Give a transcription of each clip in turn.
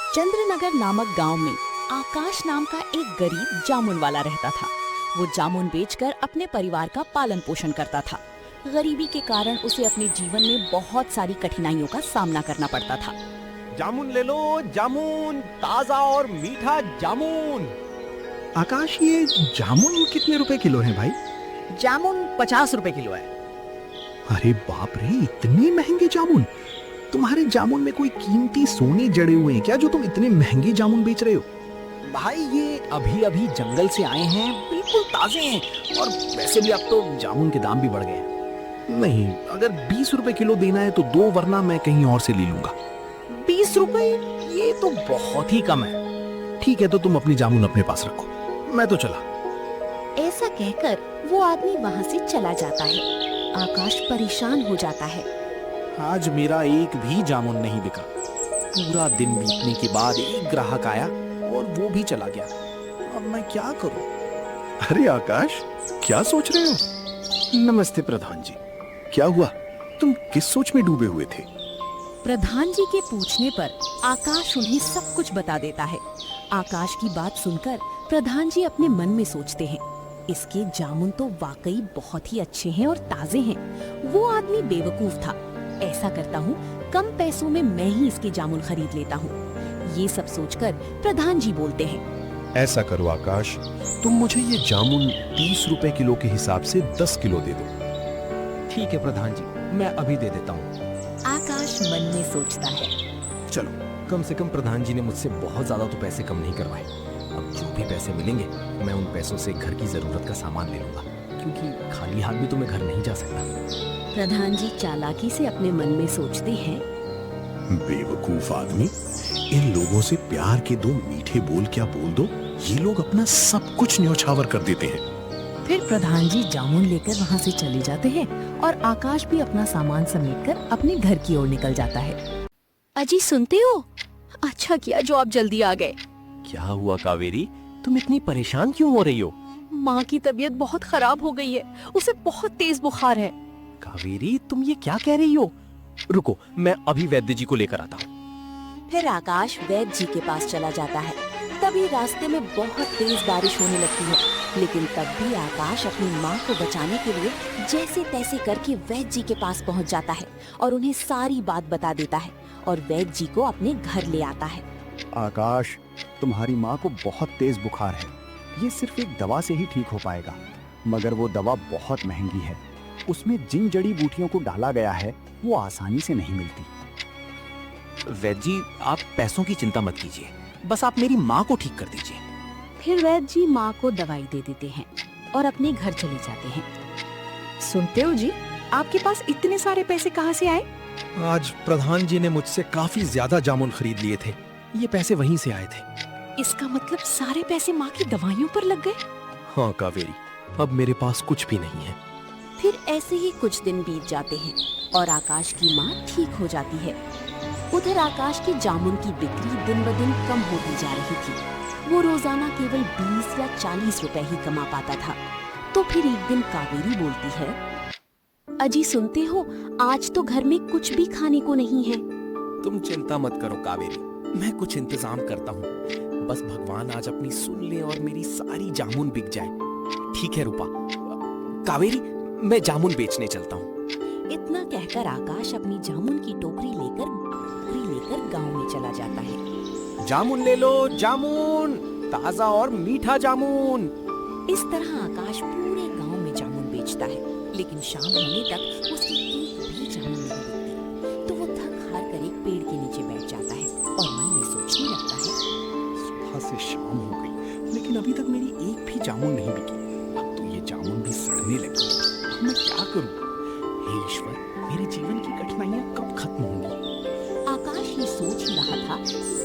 चंद्रनगर नामक गांव में आकाश नाम का एक गरीब जामुन वाला रहता था। वो जामुन बेचकर अपने परिवार का पालन पोषण करता था। गरीबी के कारण उसे अपने जीवन में बहुत सारी कठिनाइयों का सामना करना पड़ता था। जामुन ले लो, जामुन, ताजा और मीठा जामुन। आकाश, ये जामुन कितने रुपए किलो हैं भाई? जामुन 50 रुपए किलो है। अरे बाप रे, इतने महंगे जामुन! तुम्हारे जामुन में कोई कीमती सोने जड़े हुए हैं क्या, जो तुम इतने महंगे जामुन बेच रहे हो? भाई ये अभी अभी जंगल से आए हैं, बिल्कुल ताजे हैं। और वैसे भी अब तो जामुन के दाम भी बढ़ गए हैं। नहीं, अगर 20 रुपए किलो देना है तो दो, वरना मैं कहीं और से ले लूंगा। 20 रुपए? ये तो बहुत ही कम है। ठीक है, तो तुम अपनी जामुन अपने पास रखो, मैं तो चला। ऐसा कहकर वो आदमी वहाँ से चला जाता है। आकाश परेशान हो जाता है। आज मेरा एक भी जामुन नहीं बिका। पूरा दिन बीतने के बाद एक ग्राहक आया और वो भी चला गया। अब मैं क्या करूं? अरे आकाश, क्या सोच रहे हो? नमस्ते प्रधान जी। क्या हुआ? तुम किस सोच में डूबे हुए थे? प्रधान जी के पूछने पर आकाश उन्हें सब कुछ बता देता है। आकाश की बात सुनकर प्रधान जी अपने मन में सोचते हैं, इसके जामुन तो वाकई बहुत ही अच्छे हैं और ताजे हैं। वो आदमी बेवकूफ था। ऐसा करता हूँ, कम पैसों में मैं ही इसके जामुन खरीद लेता हूँ। ये सब सोचकर प्रधान जी बोलते हैं, ऐसा करो आकाश, तुम मुझे ये जामुन 30 रुपए किलो के हिसाब से 10 किलो दे दो। ठीक है प्रधान जी, मैं अभी दे देता हूँ। आकाश मन में सोचता है, चलो, कम से कम प्रधान जी ने मुझसे बहुत ज्यादा तो पैसे कम नहीं करवाए। अब जो भी पैसे मिलेंगे मैं उन पैसों से घर की जरूरत का सामान ले लूंगा, क्योंकि खाली हाथ भी तो मैं घर नहीं जा सकता। प्रधान जी चालाकी से अपने मन में सोचते हैं, बेवकूफ आदमी, इन लोगों से प्यार के दो मीठे बोल क्या बोल दो, ये लोग अपना सब कुछ न्यौछावर कर देते हैं। फिर प्रधान जी जामुन लेकर वहाँ से चले जाते हैं और आकाश भी अपना सामान समेटकर अपने घर की ओर निकल जाता है। अजी सुनते हो? अच्छा किया जो आप जल्दी आ गए। क्या हुआ कावेरी, तुम इतनी परेशान क्यों हो रही हो? माँ की तबीयत बहुत खराब हो गई है, उसे बहुत तेज बुखार है। कावेरी, तुम ये क्या कह रही हो? रुको, मैं अभी वैद्य जी को लेकर आता हूँ। फिर आकाश वैद्य जी के पास चला जाता है। तभी रास्ते में बहुत तेज बारिश होने लगती है, लेकिन तब भी आकाश अपनी माँ को बचाने के लिए जैसे तैसे करके वैद्य जी के पास पहुँच जाता है और उन्हें सारी बात बता देता है और वैद्य जी को अपने घर ले आता है। आकाश, तुम्हारी माँ को बहुत तेज बुखार है। ये सिर्फ एक दवा से ही ठीक हो पाएगा, मगर वो दवा बहुत महंगी है। उसमें जिन जड़ी बूटियों को डाला गया है वो आसानी से नहीं मिलती। वैद्य जी, आप पैसों की चिंता मत कीजिए, बस आप मेरी माँ को ठीक कर दीजिए। फिर वैद्य जी माँ को दवाई दे देते हैं और अपने घर चले जाते हैं। सुनते हो जी, आपके पास इतने सारे पैसे कहाँ से आए? आज प्रधान जी ने मुझसे काफी ज्यादा जामुन खरीद लिए थे, ये पैसे वहीं से आए थे। इसका मतलब सारे पैसे माँ की दवाइयों पर लग गए? हाँ कावेरी, अब मेरे पास कुछ भी नहीं है। फिर ऐसे ही कुछ दिन बीत जाते हैं और आकाश की माँ ठीक हो जाती है। उधर आकाश की जामुन की बिक्री दिन ब दिन कम होती जा रही थी। वो रोजाना केवल 20 या 40 रुपए ही कमा पाता था। तो फिर एक दिन कावेरी बोलती है, अजी सुनते हो, आज तो घर में कुछ भी खाने को नहीं है। तुम चिंता मत करो कावेरी, मैं कुछ इंतजाम करता हूँ। बस भगवान आज अपनी सुन ले और मेरी सारी जामुन बिक जाए। ठीक है रूपा। कावेरी, मैं जामुन बेचने चलता हूँ। इतना कहकर आकाश अपनी जामुन की टोकरी लेकर गांव में चला जाता है। जामुन ले लो, जामुन, ताजा और मीठा जामुन। इस तरह आकाश पूरे गांव में जामुन बेचता है, लेकिन शाम होने तक उसकी एक भी जामुन नहीं बिकती। तो वो थक हार कर एक पेड़ के नीचे बैठ जाता है और मन में सोचने लगता है, सुबह से शाम हो गई, लेकिन अभी तक मेरी एक भी जामुन नहीं बिकी। अब तो ये जामुन भी सड़ने लगी। अब मैं क्या करूं? हे ईश्वर, मेरे जीवन की कठिनाइयां कब खत्म होंगी? आकाश ये सोच ही रहा था,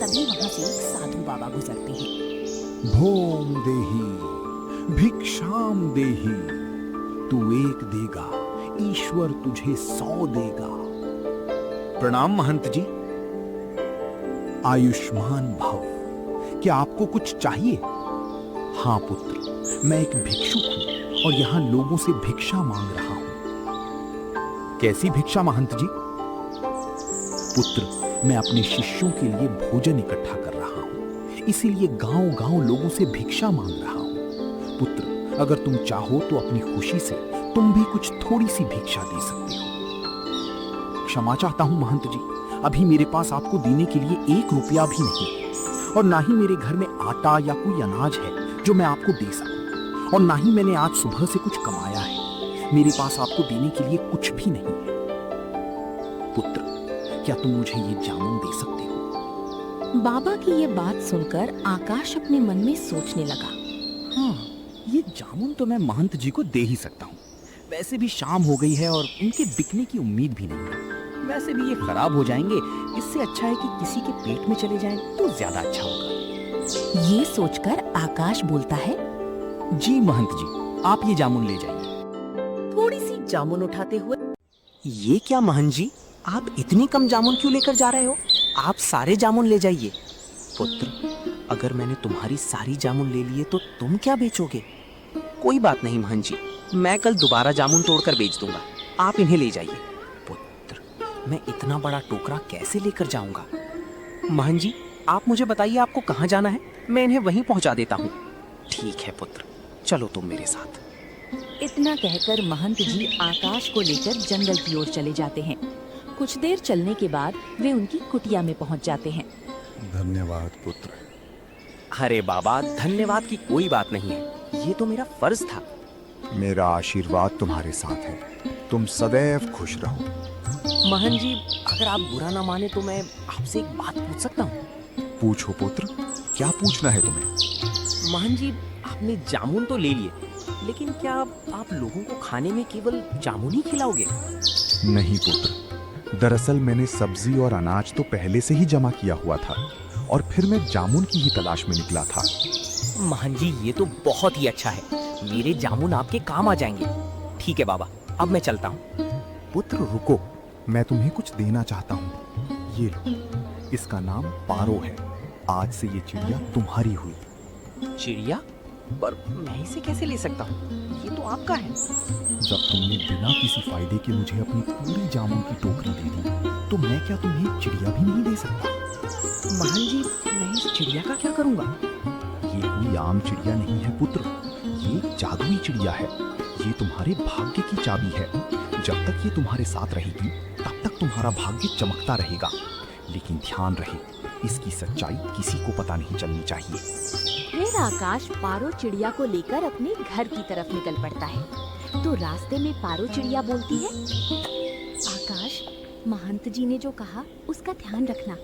तभी वहाँ से एक साधु बाबा गुजरते हैं। भोम देही, भिक्षाम देही, तू एक देगा, ईश्वर तुझे 100 देगा। प्रणाम महंत जी। आयुष्मान भव। क्या आपको कुछ चाहिए? हाँ पुत्र, मैं एक भिक्षुक हूँ और यहाँ लोगों से भिक्षा मांग रहा हूँ। कैसी भिक्षा महंत जी? पुत्र, मैं अपने शिष्यों के लिए भोजन इकट्ठा कर रहा हूँ। इसीलिए गांव-गांव लोगों से भिक्षा मांग रहा हूं। पुत्र, अगर तुम चाहो तो अपनी खुशी से तुम भी कुछ थोड़ी सी भिक्षा दे सकते हो। क्षमा चाहता हूं महंत जी, अभी मेरे पास आपको देने के लिए 1 रुपया भी नहीं है, और ना ही मेरे घर में आटा या कोई अनाज है जो मैं आपको दे सकूं, और ना ही मैंने आज सुबह से कुछ कमाया है। मेरे पास आपको देने के लिए कुछ भी नहीं है। पुत्र, क्या तुम मुझे ये जामुन दे सकते हो? बाबा की ये बात सुनकर आकाश अपने मन में सोचने लगा। हाँ, ये जामुन तो मैं महंत जी को दे ही सकता हूँ। वैसे भी शाम हो गई है और उनके बिकने की उम्मीद भी नहीं है। वैसे भी ये खराब हो जाएंगे, इससे अच्छा है कि किसी के पेट में चले जाएं तो ज्यादा अच्छा होगा। ये सोचकर आकाश बोलता है, जी महंत जी, आप ये जामुन ले जाइए। थोड़ी सी जामुन उठाते हुए, ये क्या महंत जी, आप इतनी कम जामुन क्यों लेकर जा रहे हो? आप सारे जामुन ले जाइए। पुत्र, अगर मैंने तुम्हारी सारी जामुन ले लिए तो तुम क्या बेचोगे? कोई बात नहीं महंत जी, मैं कल दोबारा जामुन तोड़कर बेच दूंगा। आप इन्हें ले जाइए। पुत्र, मैं इतना बड़ा टोकरा कैसे लेकर जाऊंगा? महंत जी, आप मुझे बताइए आपको कहाँ जाना है, मैं इन्हें वहीं पहुंचा देता हूँ। ठीक है पुत्र, चलो तुम मेरे साथ। इतना कहकर महंत जी आकाश को लेकर जंगल की ओर चले जाते हैं। कुछ देर चलने के बाद वे उनकी कुटिया में पहुंच जाते हैं। धन्यवाद पुत्र। अरे बाबा, धन्यवाद की कोई बात नहीं है, ये तो मेरा फर्ज था। मेरा आशीर्वाद तुम्हारे साथ है। तुम सदैव खुश रहो। महंत जी, अगर आप बुरा ना माने तो मैं आपसे एक बात पूछ सकता हूँ? पूछो पुत्र, क्या पूछना है तुम्हें? महंत जी, आपने जामुन तो ले लिए, लेकिन क्या आप लोगों को खाने में केवल जामुन ही खिलाओगे? नहीं पुत्र, दरअसल मैंने सब्जी और अनाज तो पहले से ही जमा किया हुआ था, और फिर मैं जामुन की ही तलाश में निकला था। महंत जी, ये तो बहुत ही अच्छा है, मेरे जामुन आपके काम आ जाएंगे। ठीक है बाबा, अब मैं चलता हूँ। पुत्र रुको, मैं तुम्हें कुछ देना चाहता हूँ। ये लो, इसका नाम पारो है। आज से ये चिड़िया तुम्हारी हुई। चिड़िया? पर मैं इसे कैसे ले सकता हूँ? ये तो आपका है। जब तुमने बिना किसी फायदे के मुझे अपनी पूरी जामुन की टोकरी दे दी, तो मैं क्या तुम्हें चिड़िया भी नहीं दे सकता? महंत जी, मैं इस चिड़िया का क्या करूँगा? ये कोई आम चिड़िया नहीं है पुत्र, ये एक जादुई चिड़िया है। ये तुम्हारे भाग्य की चाबी है। जब तक ये तुम्हारे साथ रहेगी, तब तक तुम्हारा भाग्य चमकता रहेगा। लेकिन ध्यान रहे, इसकी सच्चाई किसी को पता नहीं चलनी चाहिए। फिर आकाश पारो चिड़िया को लेकर अपने घर की तरफ निकल पड़ता है। तो रास्ते में पारो चिड़िया बोलती है, आकाश, महंत जी ने जो कहा उसका ध्यान रखना।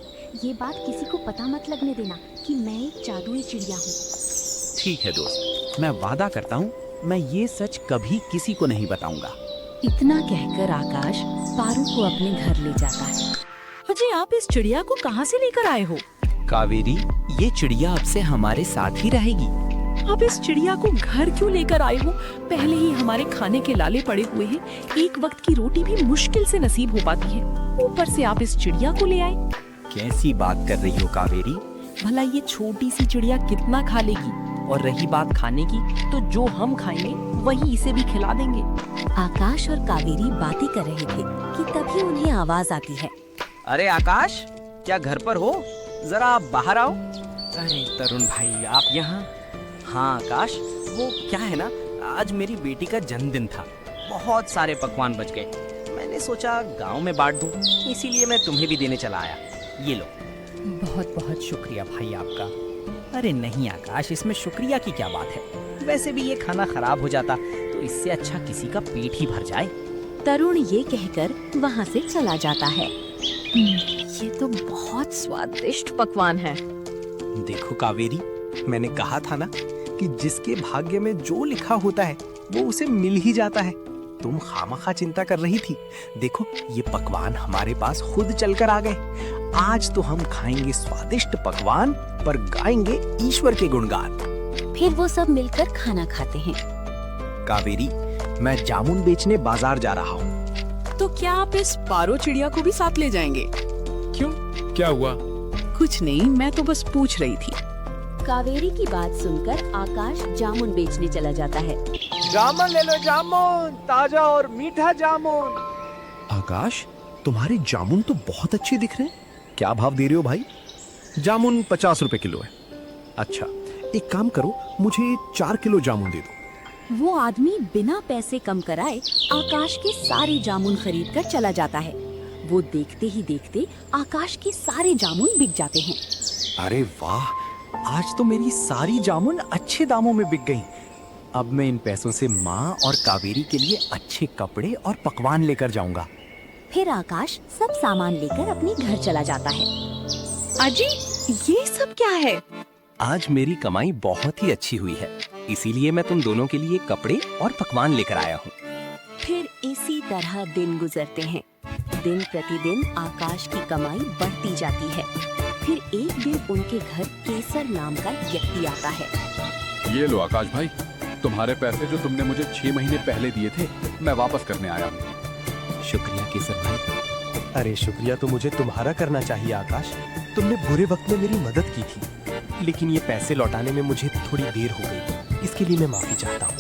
ये बात किसी को पता मत लगने देना कि मैं एक जादुई चिड़िया हूँ। ठीक है दोस्त, मैं वादा करता हूँ मैं ये सच कभी किसी को नहीं बताऊंगा। इतना कहकर आकाश पारो को अपने घर ले जाता है। अजय, आप इस चिड़िया को कहाँ से लेकर आए हो? कावेरी, ये चिड़िया अब से हमारे साथ ही रहेगी। आप इस चिड़िया को घर क्यों लेकर आए हो? पहले ही हमारे खाने के लाले पड़े हुए हैं, एक वक्त की रोटी भी मुश्किल से नसीब हो पाती है, ऊपर से आप इस चिड़िया को ले आए। कैसी बात कर रही हो कावेरी? भला ये छोटी सी चिड़िया कितना खा लेगी? और रही बात खाने की, तो जो हम खाएंगे वही इसे भी खिला देंगे। आकाश और कावेरी बातें कर रहे थे कि तभी उन्हें आवाज आती है। अरे आकाश, क्या घर पर हो? जरा आप बाहर आओ। अरे तरुण भाई, आप यहाँ? हाँ आकाश, वो क्या है ना, आज मेरी बेटी का जन्मदिन था, बहुत सारे पकवान बच गए। मैंने सोचा गांव में बांट दूं, इसीलिए मैं तुम्हें भी देने चला आया। ये लो। बहुत बहुत शुक्रिया भाई आपका। अरे नहीं आकाश, इसमें शुक्रिया की क्या बात है, वैसे भी ये खाना खराब हो जाता तो इससे अच्छा किसी का पेट ही भर जाए। तरुण ये कहकर वहाँ से चला जाता है। ये तो बहुत स्वादिष्ट पकवान है। देखो कावेरी, मैंने कहा था ना कि जिसके भाग्य में जो लिखा होता है वो उसे मिल ही जाता है। तुम खामखा चिंता कर रही थी। देखो, ये पकवान हमारे पास खुद चलकर आ गए। आज तो हम खाएंगे स्वादिष्ट पकवान, पर गाएंगे ईश्वर के गुणगान। फिर वो सब मिलकर खाना खाते हैं। कावेरी, मैं जामुन बेचने बाजार जा रहा हूँ। तो क्या आप इस पारो चिड़िया को भी साथ ले जाएंगे? क्यों, क्या हुआ? कुछ नहीं, मैं तो बस पूछ रही थी। कावेरी की बात सुनकर आकाश जामुन बेचने चला जाता है। जामुन ले लो, जामुन ताजा और मीठा जामुन। आकाश, तुम्हारे जामुन तो बहुत अच्छे दिख रहे हैं। क्या भाव दे रहे हो भाई? जामुन 50 रुपए किलो है। अच्छा, एक काम करो, मुझे 4 किलो जामुन दे दो। वो आदमी बिना पैसे कम कराए आकाश के सारे जामुन खरीद कर चला जाता है। वो देखते ही देखते आकाश के सारे जामुन बिक जाते हैं। अरे वाह, आज तो मेरी सारी जामुन अच्छे दामों में बिक गई। अब मैं इन पैसों से माँ और कावेरी के लिए अच्छे कपड़े और पकवान लेकर जाऊंगा। फिर आकाश सब सामान लेकर अपने घर चला जाता है। अजी, ये सब क्या है? आज मेरी कमाई बहुत ही अच्छी हुई है, इसीलिए मैं तुम दोनों के लिए कपड़े और पकवान लेकर आया हूँ। फिर इसी तरह दिन गुजरते हैं। दिन प्रतिदिन आकाश की कमाई बढ़ती जाती है। फिर एक दिन उनके घर केसर नाम का व्यक्ति आता है। ये लो आकाश भाई, तुम्हारे पैसे जो तुमने मुझे 6 महीने पहले दिए थे, मैं वापस करने आया हूँ। शुक्रिया केसर भाई। अरे शुक्रिया तो मुझे तुम्हारा करना चाहिए आकाश। तुमने बुरे वक्त में मेरी मदद की थी, लेकिन ये पैसे लौटाने में मुझे थोड़ी देर हो गई। इसके लिए मैं माफी चाहता हूँ।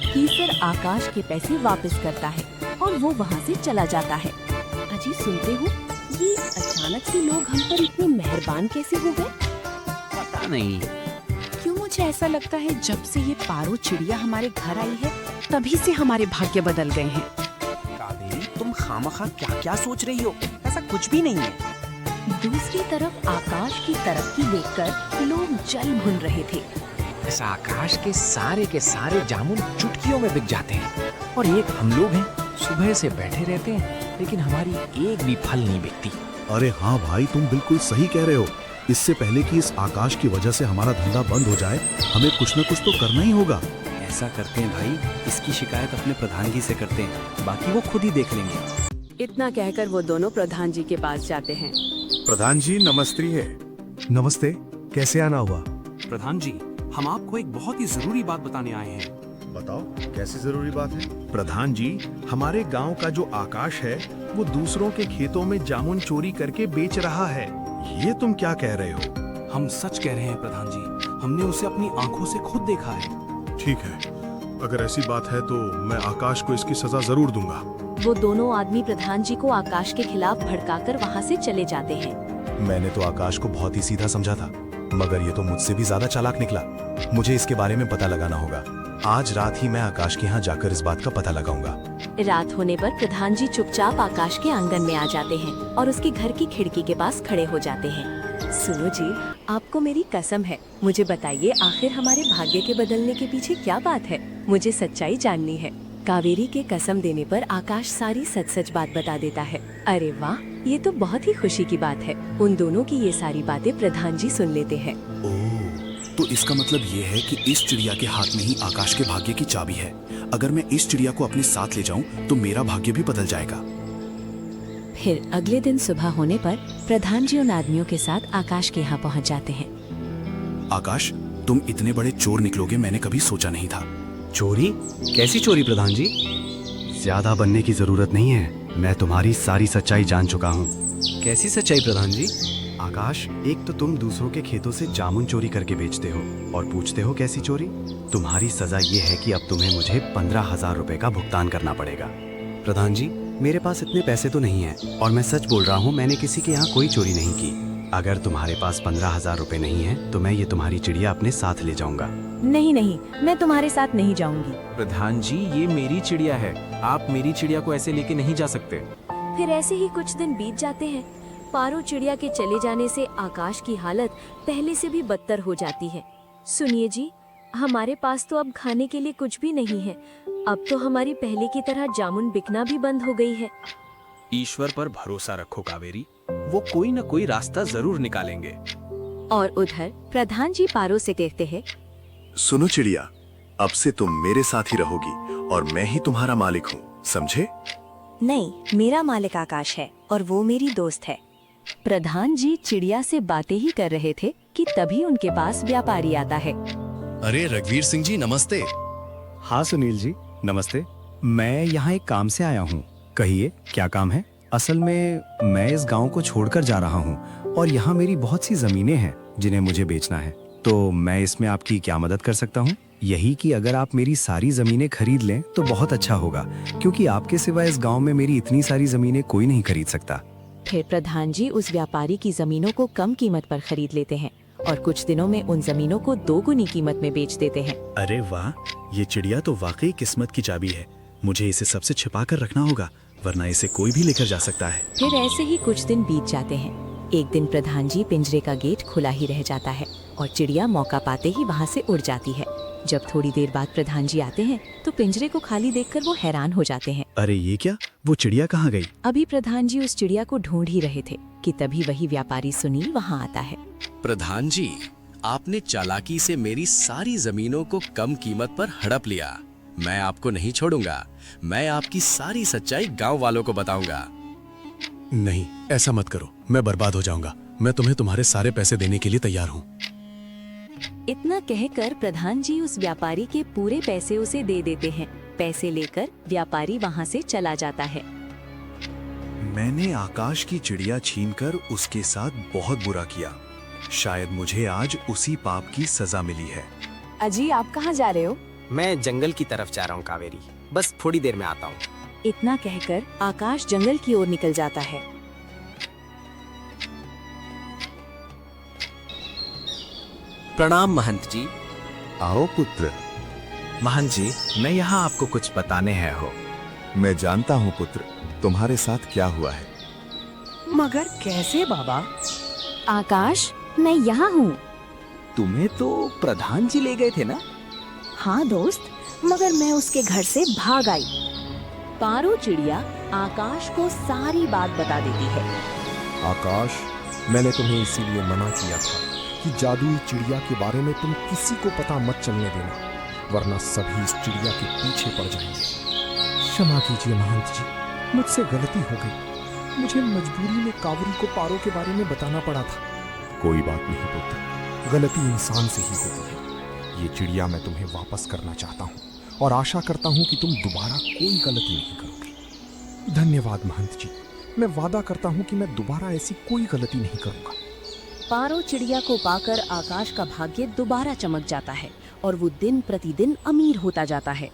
केसर आकाश के पैसे वापस करता है और वो वहाँ से चला जाता है। अजी, सुनते हो, ये अचानक से लोग हम पर इतने मेहरबान कैसे हो गए? पता नहीं, क्यों मुझे ऐसा लगता है जब से ये पारो चिड़िया हमारे घर आई है तभी से हमारे भाग्य बदल गए हैं। कावेरी, तुम खामखा क्या क्या सोच रही हो? ऐसा कुछ भी नहीं है। दूसरी तरफ आकाश की तरक्की देखकर लोग जल भुन रहे थे। इस आकाश के सारे जामुन चुटकियों में बिक जाते हैं, और एक हम लोग हैं, सुबह से बैठे रहते हैं, लेकिन हमारी एक भी फल नहीं बिकती। अरे हाँ भाई, तुम बिल्कुल सही कह रहे हो। इससे पहले कि इस आकाश की वजह से हमारा धंधा बंद हो जाए, हमें कुछ न कुछ तो करना ही होगा। ऐसा करते हैं भाई, इसकी शिकायत अपने प्रधान जी से करते हैं, बाकी वो खुद ही देख लेंगे। इतना कहकर वो दोनों प्रधान जी के पास जाते हैं। प्रधान जी नमस्ते है। नमस्ते, कैसे आना हुआ? प्रधान जी, हम आपको एक बहुत ही जरूरी बात बताने आए हैं। बताओ, कैसी जरूरी बात है? प्रधान जी, हमारे गांव का जो आकाश है, वो दूसरों के खेतों में जामुन चोरी करके बेच रहा है। ये तुम क्या कह रहे हो? हम सच कह रहे हैं प्रधान जी, हमने उसे अपनी आंखों से खुद देखा है। ठीक है, अगर ऐसी बात है तो मैं आकाश को इसकी सजा जरूर दूंगा। वो दोनों आदमी प्रधान जी को आकाश के खिलाफ भड़काकर वहाँ से चले जाते हैं। मैंने तो आकाश को बहुत ही सीधा समझा था, मगर ये तो मुझसे भी ज्यादा चालाक निकला। मुझे इसके बारे में पता लगाना होगा। आज रात ही मैं आकाश के यहाँ जाकर इस बात का पता लगाऊंगा। रात होने पर प्रधान जी चुपचाप आकाश के आंगन में आ जाते हैं और उसके घर की खिड़की के पास खड़े हो जाते हैं। सुनो जी, आपको मेरी कसम है, मुझे बताइए आखिर हमारे भाग्य के बदलने के पीछे क्या बात है? मुझे सच्चाई जाननी है। कावेरी के कसम देने पर आकाश सारी सच सच बात बता देता है। अरे वाह, ये तो बहुत ही खुशी की बात है। उन दोनों की ये सारी बातें प्रधान जी सुन लेते हैं। ओह, तो इसका मतलब ये है कि इस चिड़िया के हाथ में ही आकाश के भाग्य की चाबी है। अगर मैं इस चिड़िया को अपने साथ ले जाऊं तो मेरा भाग्य भी बदल जाएगा। फिर अगले दिन सुबह होने पर प्रधान जी उन आदमियों के साथ आकाश के यहाँ पहुँच जाते हैं। आकाश, तुम इतने बड़े चोर निकलोगे मैंने कभी सोचा नहीं था। चोरी? कैसी चोरी प्रधान जी? ज्यादा बनने की जरूरत नहीं है, मैं तुम्हारी सारी सच्चाई जान चुका हूँ। कैसी सच्चाई प्रधान जी? आकाश, एक तो तुम दूसरों के खेतों से जामुन चोरी करके बेचते हो और पूछते हो कैसी चोरी। तुम्हारी सजा ये है कि अब तुम्हें मुझे 15,000 रुपए का भुगतान करना पड़ेगा। प्रधान जी, मेरे पास इतने पैसे तो नहीं है और मैं सच बोल रहा हूँ, मैंने किसी के यहाँ कोई चोरी नहीं की। अगर तुम्हारे पास 15,000 रुपए नहीं है तो मैं ये तुम्हारी चिड़िया अपने साथ ले जाऊंगा। नहीं नहीं, मैं तुम्हारे साथ नहीं जाऊंगी। प्रधान जी, ये मेरी चिड़िया है, आप मेरी चिड़िया को ऐसे लेके नहीं जा सकते। फिर ऐसे ही कुछ दिन बीत जाते हैं। पारो चिड़िया के चले जाने से आकाश की हालत पहले से भी बदतर हो जाती है। सुनिए जी, हमारे पास तो अब खाने के लिए कुछ भी नहीं है। अब तो हमारी पहले की तरह जामुन बिकना भी बंद हो गई है। ईश्वर पर भरोसा रखो कावेरी, वो कोई न कोई रास्ता जरूर निकालेंगे। और उधर प्रधान जी पारो से कहते हैं, सुनो चिड़िया, अब से तुम मेरे साथ ही रहोगी और मैं ही तुम्हारा मालिक हूँ, समझे? नहीं, मेरा मालिक आकाश है और वो मेरी दोस्त है। प्रधान जी चिड़िया से बातें ही कर रहे थे कि तभी उनके पास व्यापारी आता है। अरे रघुवीर सिंह जी, नमस्ते। हाँ सुनील जी, नमस्ते। मैं यहाँ एक काम से आया हूँ। कहिए क्या काम है? असल में मैं इस गांव को छोड़कर जा रहा हूँ और यहाँ मेरी बहुत सी जमीनें हैं जिन्हें मुझे बेचना है। तो मैं इसमें आपकी क्या मदद कर सकता हूँ? यही कि अगर आप मेरी सारी जमीनें खरीद लें तो बहुत अच्छा होगा, क्योंकि आपके सिवा इस गांव में मेरी इतनी सारी जमीनें कोई नहीं खरीद सकता। फिर प्रधान जी उस व्यापारी की जमीनों को कम कीमत पर खरीद लेते हैं और कुछ दिनों में उन जमीनों को 2 गुनी कीमत में बेच देते हैं। अरे वाह, ये चिड़िया तो वाकई किस्मत की चाबी है। मुझे इसे सबसे छिपा कर रखना होगा, वरना इसे कोई भी लेकर जा सकता है। फिर ऐसे ही कुछ दिन बीत जाते हैं। एक दिन प्रधान जी पिंजरे का गेट खुला ही रह जाता है और चिड़िया मौका पाते ही वहाँ से उड़ जाती है। जब थोड़ी देर बाद प्रधान जी आते हैं तो पिंजरे को खाली देखकर वो हैरान हो जाते हैं। अरे ये क्या, वो चिड़िया कहाँ गई? अभी प्रधान जी उस चिड़िया को ढूंढ ही रहे थे कि तभी वही व्यापारी सुनील वहाँ आता है। प्रधान जी, आपने चालाकी से मेरी सारी जमीनों को कम कीमत पर हड़प लिया। मैं आपको नहीं छोड़ूंगा। मैं आपकी सारी सच्चाई गांव वालों को बताऊंगा। नहीं, ऐसा मत करो, मैं बर्बाद हो जाऊंगा। मैं तुम्हें तुम्हारे सारे पैसे देने के लिए तैयार हूँ। इतना कहकर प्रधान जी उस व्यापारी के पूरे पैसे उसे दे देते हैं। पैसे लेकर व्यापारी वहाँ से चला जाता है। मैंने आकाश की चिड़िया छीनकर उसके साथ बहुत बुरा किया। शायद मुझे आज उसी पाप की सजा मिली है। अजी, आप कहाँ जा रहे हो? मैं जंगल की तरफ जा रहा हूँ कावेरी, बस थोड़ी देर में आता हूँ। इतना कहकर आकाश जंगल की ओर निकल जाता है। प्रणाम महंत जी। आओ पुत्र। महंत जी, मैं यहाँ आपको कुछ बताने हैं हो। मैं जानता हूँ पुत्र, तुम्हारे साथ क्या हुआ है। मगर कैसे बाबा? आकाश, मैं यहाँ हूँ। तुम्हें तो प्रधान जी ले गए थे ना? हाँ दोस्त, मगर मैं उसके घर से भाग आई। पारो चिड़िया आकाश को सारी बात बता देती है। आकाश, मैंने तुम्हें इसीलिए मना किया था कि जादुई चिड़िया के बारे में तुम किसी को पता मत चलने देना, वरना सभी इस चिड़िया के पीछे पड़ जाएंगे। क्षमा कीजिए महंत जी, मुझसे गलती हो गई। मुझे मजबूरी में कावेरी को पारो के बारे में बताना पड़ा था। कोई बात नहीं पुत्र, गलती इंसान से ही होती है। ये चिड़िया मैं तुम्हें वापस करना चाहता हूँ और आशा करता हूँ कि तुम दोबारा कोई गलती नहीं करोगे। धन्यवाद महंत जी, मैं वादा करता हूँ कि मैं दोबारा ऐसी कोई गलती नहीं करूँगा। पारो चिड़िया को पाकर आकाश का भाग्य दोबारा चमक जाता है और वो दिन प्रतिदिन अमीर होता जाता है।